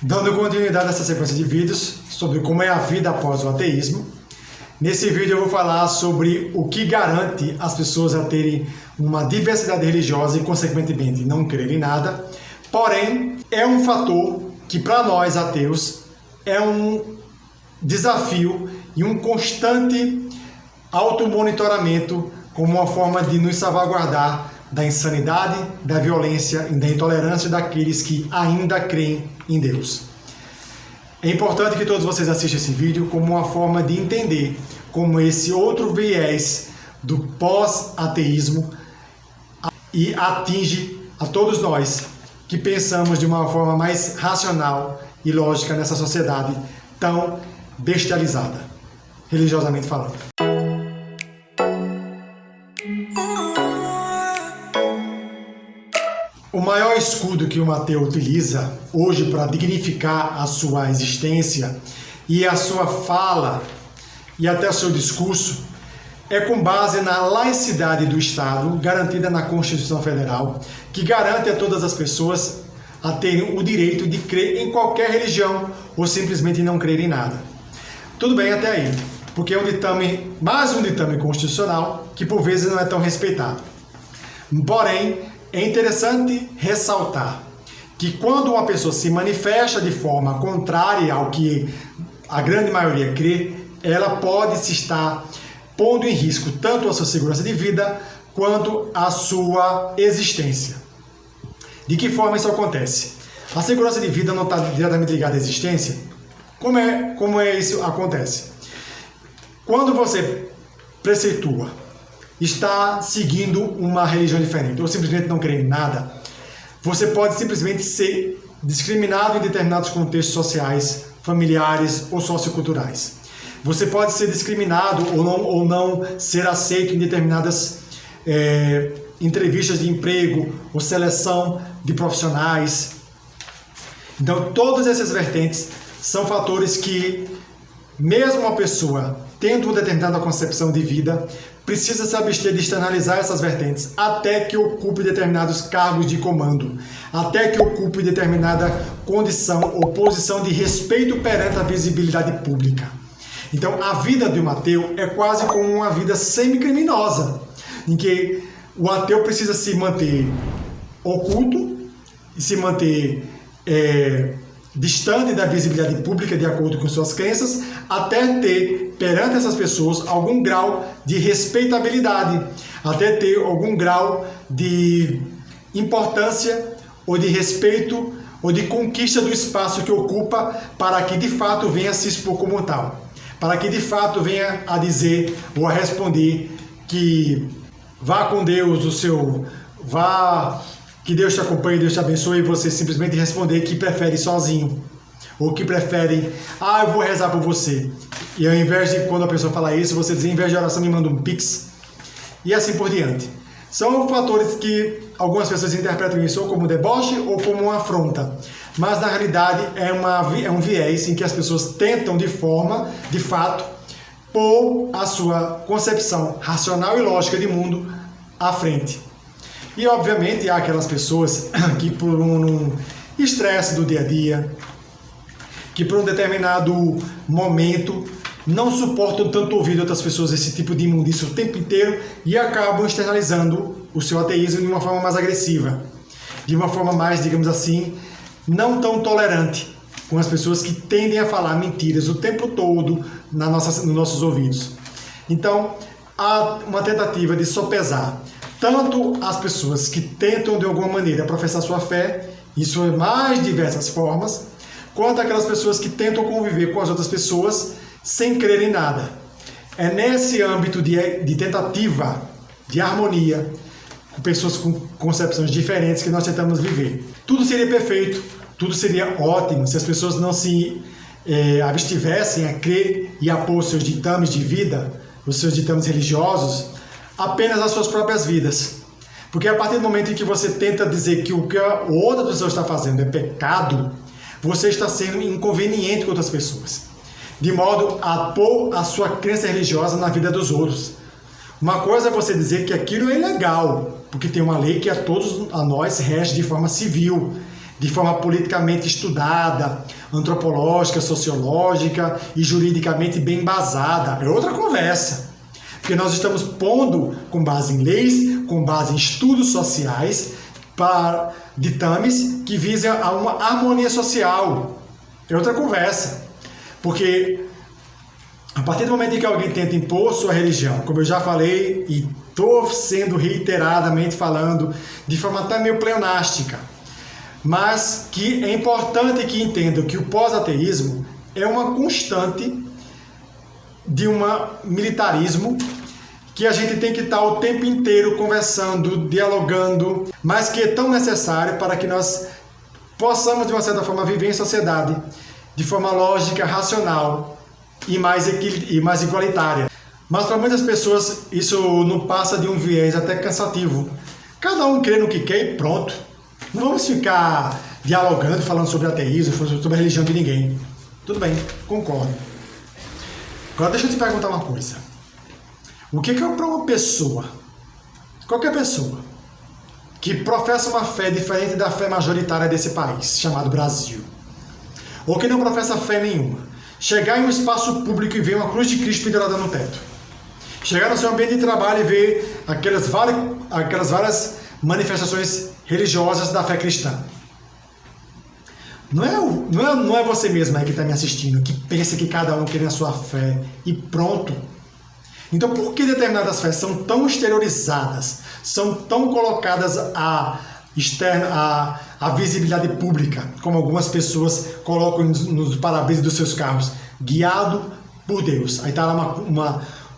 Dando continuidade a essa sequência de vídeos sobre como é a vida após o ateísmo, nesse vídeo eu vou falar sobre o que garante as pessoas a terem uma diversidade religiosa e, consequentemente, não crerem em nada. Porém, é um fator que, para nós ateus, é um desafio e um constante automonitoramento como uma forma de nos salvaguardar da insanidade, da violência e da intolerância daqueles que ainda creem em Deus. É importante que todos vocês assistam esse vídeo como uma forma de entender como esse outro viés do pós-ateísmo e atinge a todos nós que pensamos de uma forma mais racional e lógica nessa sociedade tão bestializada, religiosamente falando. O maior escudo que um ateu utiliza hoje para dignificar a sua existência e a sua fala e até o seu discurso é com base na laicidade do Estado, garantida na Constituição Federal, que garante a todas as pessoas a terem o direito de crer em qualquer religião ou simplesmente não crer em nada. Tudo bem até aí, porque é um ditame, mais um ditame constitucional que por vezes não é tão respeitado. Porém, é interessante ressaltar que quando uma pessoa se manifesta de forma contrária ao que a grande maioria crê, ela pode se estar pondo em risco tanto a sua segurança de vida quanto a sua existência. De que forma isso acontece? A segurança de vida não está diretamente ligada à existência? Como é isso acontece? Quando você preceitua, está seguindo uma religião diferente ou simplesmente não crê em nada, você pode simplesmente ser discriminado em determinados contextos sociais, familiares ou socioculturais. Você pode ser discriminado ou não ser aceito em determinadas entrevistas de emprego ou seleção de profissionais. Então, todas essas vertentes são fatores que, mesmo uma pessoa tendo uma determinada concepção de vida, precisa se abster de externalizar essas vertentes até que ocupe determinados cargos de comando, até que ocupe determinada condição ou posição de respeito perante a visibilidade pública. Então, a vida de um ateu é quase como uma vida semi-criminosa, em que o ateu precisa se manter oculto e se manter distante da visibilidade pública de acordo com suas crenças, até ter perante essas pessoas algum grau de respeitabilidade, até ter algum grau de importância ou de respeito ou de conquista do espaço que ocupa, para que de fato venha a se expor como tal, para que de fato venha a dizer ou a responder que vá com Deus, que Deus te acompanhe, Deus te abençoe, e você simplesmente responder que prefere sozinho. Ou que prefere, eu vou rezar por você. E ao invés de, quando a pessoa fala isso, você diz, ao invés de oração, me manda um pix. E assim por diante. São fatores que algumas pessoas interpretam isso ou como deboche ou como uma afronta. Mas na realidade é um viés em que as pessoas tentam de fato, pôr a sua concepção racional e lógica de mundo à frente. E, obviamente, há aquelas pessoas que, por um estresse do dia a dia, que por um determinado momento não suportam tanto ouvir outras pessoas esse tipo de imundícia o tempo inteiro e acabam externalizando o seu ateísmo de uma forma mais agressiva, de uma forma mais, digamos assim, não tão tolerante com as pessoas que tendem a falar mentiras o tempo todo nos nossos ouvidos. Então, há uma tentativa de sopesar tanto as pessoas que tentam de alguma maneira professar sua fé, em suas mais diversas formas, quanto aquelas pessoas que tentam conviver com as outras pessoas sem crer em nada. É nesse âmbito de tentativa de harmonia, com pessoas com concepções diferentes, que nós tentamos viver. Tudo seria perfeito, tudo seria ótimo se as pessoas não se abstivessem a crer e a pôr os seus ditames de vida, os seus ditames religiosos, apenas as suas próprias vidas. Porque a partir do momento em que você tenta dizer que o que a outra pessoa está fazendo é pecado, você está sendo inconveniente com outras pessoas, de modo a pôr a sua crença religiosa na vida dos outros. Uma coisa é você dizer que aquilo é ilegal, porque tem uma lei que a nós rege de forma civil. de forma politicamente estudada, antropológica, sociológica e juridicamente bem embasada. É outra conversa. Porque nós estamos pondo, com base em leis, com base em estudos sociais, para ditames que visem a uma harmonia social. É outra conversa. Porque a partir do momento em que alguém tenta impor sua religião, como eu já falei e estou sendo reiteradamente falando, de forma até meio pleonástica, mas que é importante que entendam que o pós-ateísmo é uma constante de um militarismo que a gente tem que estar o tempo inteiro conversando, dialogando, mas que é tão necessário para que nós possamos, de uma certa forma, viver em sociedade de forma lógica, racional e mais igualitária. Mas para muitas pessoas isso não passa de um viés até cansativo. Cada um crê no que quer e pronto. Não vamos ficar dialogando, falando sobre ateísmo, sobre a religião de ninguém. Tudo bem, concordo. Agora deixa eu te perguntar uma coisa. O que é para uma pessoa, qualquer pessoa, que professa uma fé diferente da fé majoritária desse país, chamado Brasil, ou que não professa fé nenhuma, chegar em um espaço público e ver uma cruz de Cristo pendurada no teto, chegar no seu ambiente de trabalho e ver aquelas várias manifestações religiosas da fé cristã? Não é você mesmo aí que está me assistindo, que pensa que cada um quer a sua fé e pronto. Então, por que determinadas fés são tão exteriorizadas, são tão colocadas à visibilidade pública, como algumas pessoas colocam nos para-brisas dos seus carros, guiado por Deus? Aí está lá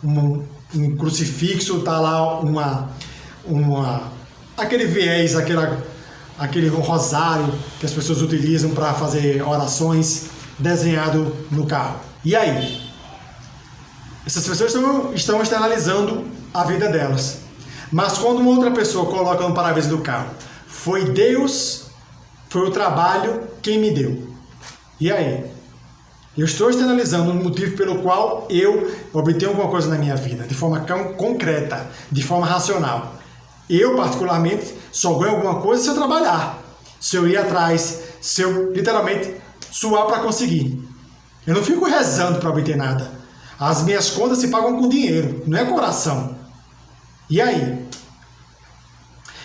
um crucifixo, está lá aquele viés, aquele rosário que as pessoas utilizam para fazer orações desenhado no carro. E aí? Essas pessoas estão externalizando a vida delas. Mas quando uma outra pessoa coloca no para-brisa do carro, foi Deus, foi o trabalho quem me deu. E aí? Eu estou externalizando um motivo pelo qual eu obtenho alguma coisa na minha vida, de forma concreta, de forma racional. Eu, particularmente, só ganho alguma coisa se eu trabalhar, se eu ir atrás, se eu, literalmente, suar para conseguir. Eu não fico rezando para obter nada. As minhas contas se pagam com dinheiro, não é coração. E aí?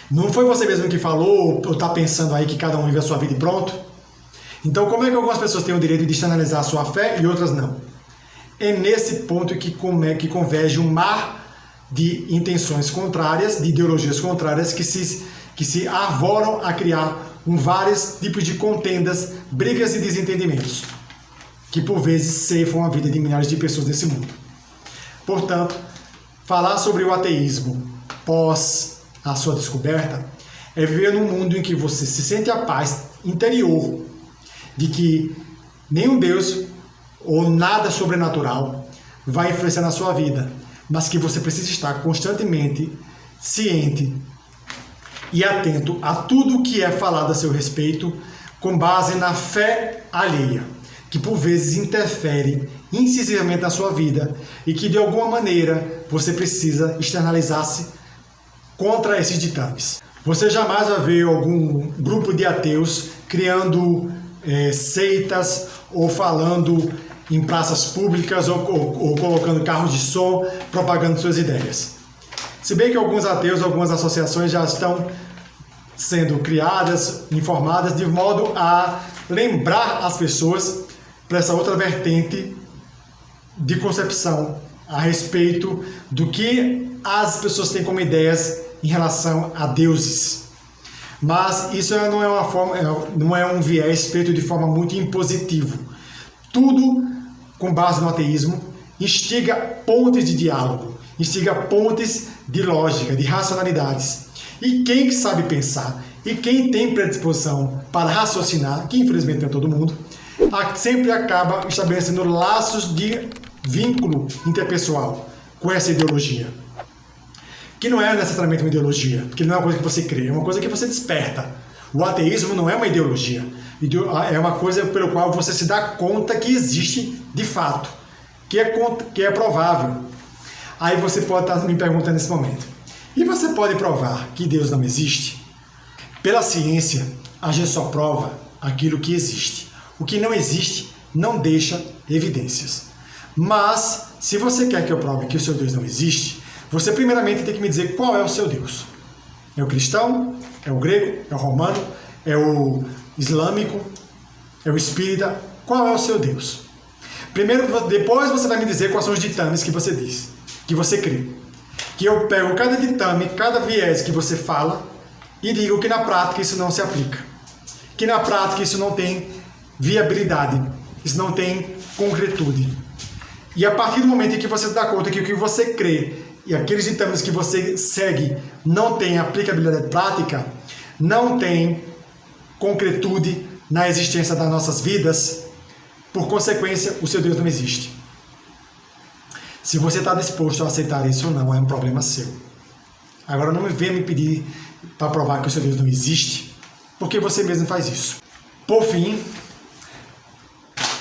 Não foi você mesmo que falou, ou está pensando aí que cada um vive a sua vida e pronto? Então, como é que algumas pessoas têm o direito de externalizar a sua fé e outras não? É nesse ponto que converge um mar de intenções contrárias, de ideologias contrárias, que se arvoram a criar vários tipos de contendas, brigas e desentendimentos, que por vezes ceifam a vida de milhares de pessoas nesse mundo. Portanto, falar sobre o ateísmo pós a sua descoberta é viver num mundo em que você se sente a paz interior de que nenhum Deus ou nada sobrenatural vai influenciar na sua vida, mas que você precisa estar constantemente ciente e atento a tudo que é falado a seu respeito com base na fé alheia, que por vezes interfere incisivamente na sua vida e que de alguma maneira você precisa externalizar-se contra esses ditames. Você jamais vai ver algum grupo de ateus criando seitas ou falando em praças públicas ou colocando carros de som, propagando suas ideias. Se bem que alguns ateus, algumas associações já estão sendo criadas, informadas, de modo a lembrar as pessoas para essa outra vertente de concepção a respeito do que as pessoas têm como ideias em relação a deuses. Mas isso não é um viés feito de forma muito impositivo. Tudo com base no ateísmo instiga pontes de diálogo, instiga pontes de lógica, de racionalidades. E quem sabe pensar e quem tem predisposição para raciocinar, que infelizmente não é todo mundo, sempre acaba estabelecendo laços de vínculo interpessoal com essa ideologia. Que não é necessariamente uma ideologia, que não é uma coisa que você crê, é uma coisa que você desperta. O ateísmo não é uma ideologia, é uma coisa pelo qual você se dá conta que existe de fato, que é provável. Aí você pode estar me perguntando nesse momento, e você pode provar que Deus não existe? Pela ciência, a gente só prova aquilo que existe. O que não existe não deixa evidências. Mas, se você quer que eu prove que o seu Deus não existe, você primeiramente tem que me dizer qual é o seu Deus. É o cristão? É o grego? É o romano? É o islâmico? É o espírita? Qual é o seu Deus? Primeiro, depois você vai me dizer quais são os ditames que você diz, que você crê. Que eu pego cada ditame, cada viés que você fala e digo que na prática isso não se aplica. Que na prática isso não tem viabilidade, isso não tem concretude. E a partir do momento em que você se dá conta que o que você crê e aqueles ditames que você segue não tem aplicabilidade prática, não tem concretude na existência das nossas vidas, por consequência, o seu Deus não existe. Se você está disposto a aceitar isso ou não, é um problema seu. Agora não me venha me pedir para provar que o seu Deus não existe, porque você mesmo faz isso. Por fim,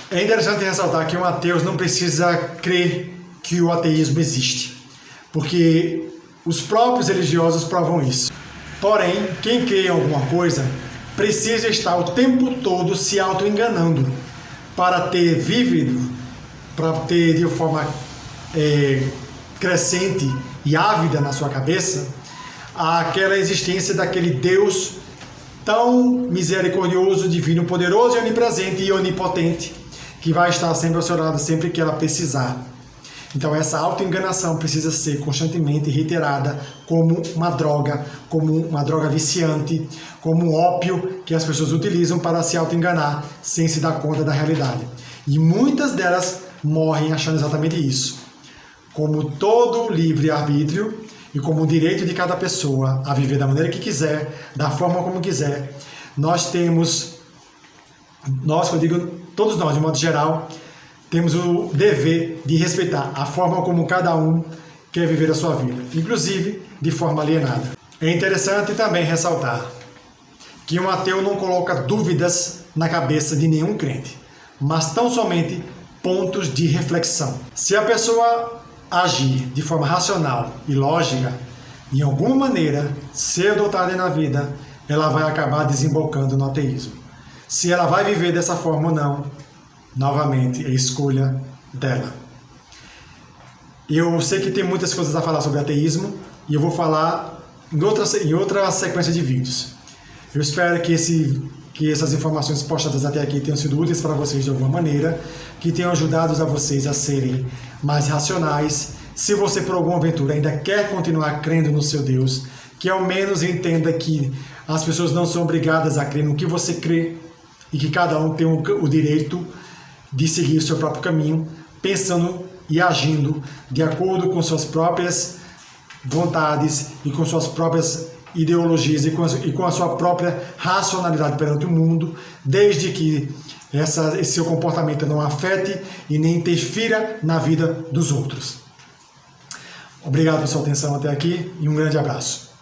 é interessante ressaltar que um ateu não precisa crer que o ateísmo existe, porque os próprios religiosos provam isso. Porém, quem crê em alguma coisa precisa estar o tempo todo se auto-enganando para ter vívido, para ter de forma crescente e ávida na sua cabeça aquela existência daquele Deus tão misericordioso, divino, poderoso e onipresente e onipotente, que vai estar sempre ao seu lado sempre que ela precisar. Então essa autoenganação precisa ser constantemente reiterada como uma droga viciante, como um ópio que as pessoas utilizam para se autoenganar sem se dar conta da realidade. E muitas delas morrem achando exatamente isso. Como todo livre-arbítrio e como o direito de cada pessoa a viver da maneira que quiser, da forma como quiser, todos nós, de modo geral, temos o dever de respeitar a forma como cada um quer viver a sua vida, inclusive de forma alienada. É interessante também ressaltar que um ateu não coloca dúvidas na cabeça de nenhum crente, mas tão somente pontos de reflexão. Se a pessoa agir de forma racional e lógica, em alguma maneira, cedo ou tarde na vida, ela vai acabar desembocando no ateísmo. Se ela vai viver dessa forma ou não, novamente, é escolha dela. Eu sei que tem muitas coisas a falar sobre ateísmo e eu vou falar em outra sequência de vídeos. Eu espero que essas informações postadas até aqui tenham sido úteis para vocês de alguma maneira, que tenham ajudado a vocês a serem mais racionais. Se você, por alguma aventura, ainda quer continuar crendo no seu Deus, que ao menos entenda que as pessoas não são obrigadas a crer no que você crê e que cada um tem o direito de seguir o seu próprio caminho, pensando e agindo de acordo com suas próprias vontades e com suas próprias ideologias e com a sua própria racionalidade perante o mundo, desde que esse seu comportamento não afete e nem interfira na vida dos outros. Obrigado pela sua atenção até aqui e um grande abraço.